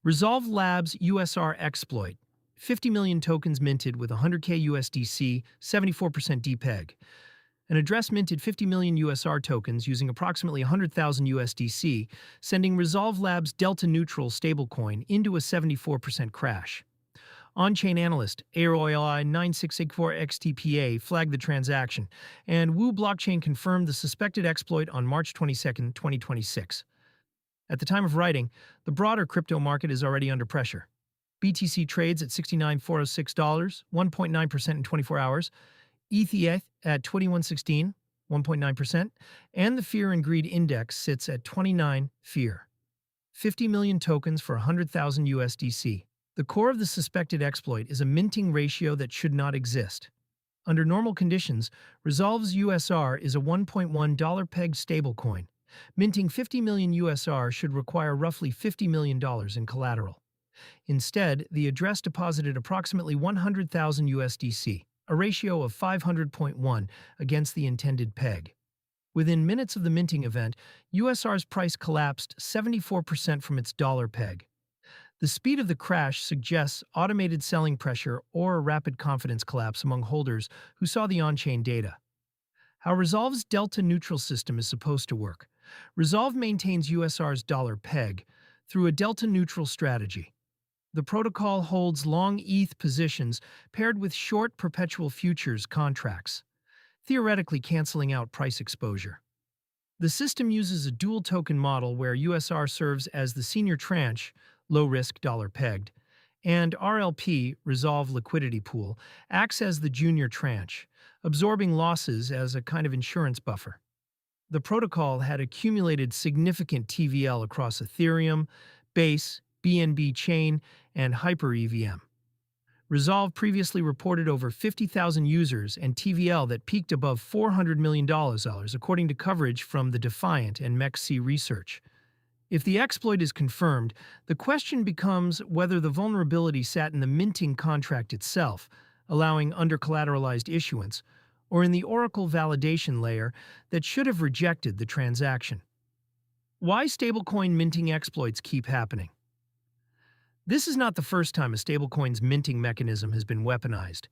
Resolv Labs USR exploit. 50 million tokens minted with 100K USDC, 74% Depeg. An address minted 50 million USR tokens using approximately 100,000 USDC, sending Resolv Labs Delta Neutral stablecoin into a 74% crash. On-chain analyst AROI 9684XTPA flagged the transaction, and Wu Blockchain confirmed the suspected exploit on March 22, 2026. At the time of writing, the broader crypto market is already under pressure. BTC trades at $69,406, 1.9% in 24 hours, ETH at 2116, 1.9%, and the Fear and Greed Index sits at 29 Fear. 50 million tokens for 100,000 USDC. The core of the suspected exploit is a minting ratio that should not exist. Under normal conditions, Resolv's USR is a $1.1 peg stablecoin. Minting 50 million USR should require roughly $50 million in collateral. Instead, the address deposited approximately 100,000 USDC, a ratio of 500.1 against the intended peg. Within minutes of the minting event, USR's price collapsed 74% from its dollar peg. The speed of the crash suggests automated selling pressure or a rapid confidence collapse among holders who saw the on-chain data. How Resolv's Delta Neutral system is supposed to work. Resolv maintains USR's dollar peg through a Delta Neutral strategy. The protocol holds long ETH positions paired with short perpetual futures contracts, theoretically canceling out price exposure. The system uses a dual token model where USR serves as the senior tranche, low-risk dollar pegged, and RLP, Resolv Liquidity Pool, acts as the junior tranche, absorbing losses as a kind of insurance buffer. The protocol had accumulated significant TVL across Ethereum, Base, BNB Chain, and Hyper-EVM. Resolv previously reported over 50,000 users and TVL that peaked above $400 million, according to coverage from the Defiant and MEXC research. If the exploit is confirmed, the question becomes whether the vulnerability sat in the minting contract itself, allowing under-collateralized issuance, or in the Oracle validation layer that should have rejected the transaction. Why stablecoin minting exploits keep happening? This is not the first time a stablecoin's minting mechanism has been weaponized.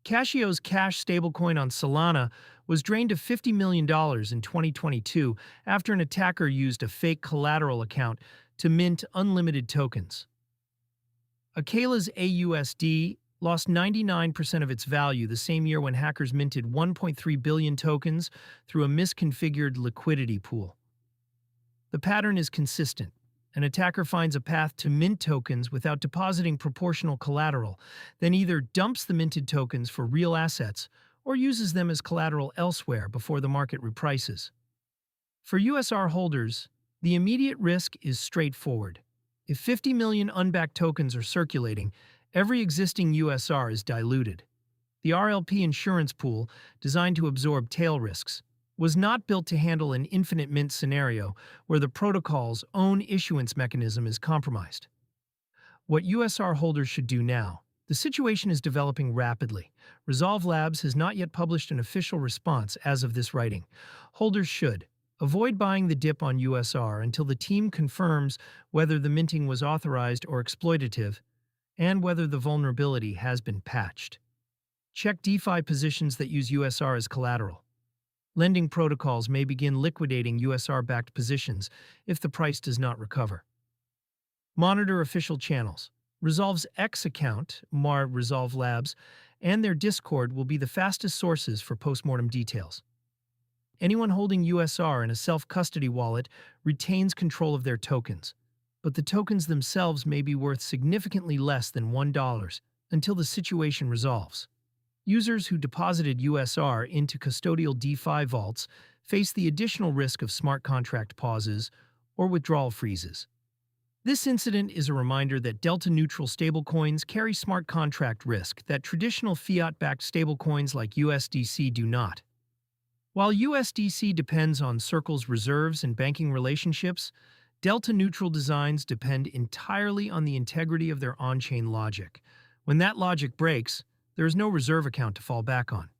Cashio's Cash stablecoin on Solana was drained of $50 million in 2022 after an attacker used a fake collateral account to mint unlimited tokens. Akela's AUSD lost 99% of its value the same year when hackers minted 1.3 billion tokens through a misconfigured liquidity pool. The pattern is consistent. An attacker finds a path to mint tokens without depositing proportional collateral, then either dumps the minted tokens for real assets or uses them as collateral elsewhere before the market reprices. For USR holders, the immediate risk is straightforward. If 50 million unbacked tokens are circulating, every existing USR is diluted. The RLP insurance pool, designed to absorb tail risks, was not built to handle an infinite mint scenario where the protocol's own issuance mechanism is compromised. What USR holders should do now? The situation is developing rapidly. Resolv Labs has not yet published an official response as of this writing. Holders should avoid buying the dip on USR until the team confirms whether the minting was authorized or exploitative, and whether the vulnerability has been patched. Check DeFi positions that use USR as collateral. Lending protocols may begin liquidating USR-backed positions if the price does not recover. Monitor official channels. Resolv's X account, Resolv Labs, and their Discord will be the fastest sources for postmortem details. Anyone holding USR in a self-custody wallet retains control of their tokens, but the tokens themselves may be worth significantly less than $1 until the situation resolves. Users who deposited USR into custodial DeFi vaults face the additional risk of smart contract pauses or withdrawal freezes. This incident is a reminder that Delta-neutral stablecoins carry smart contract risk that traditional fiat-backed stablecoins like USDC do not. While USDC depends on Circle's reserves and banking relationships, Delta-neutral designs depend entirely on the integrity of their on-chain logic. When that logic breaks, there is no reserve account to fall back on.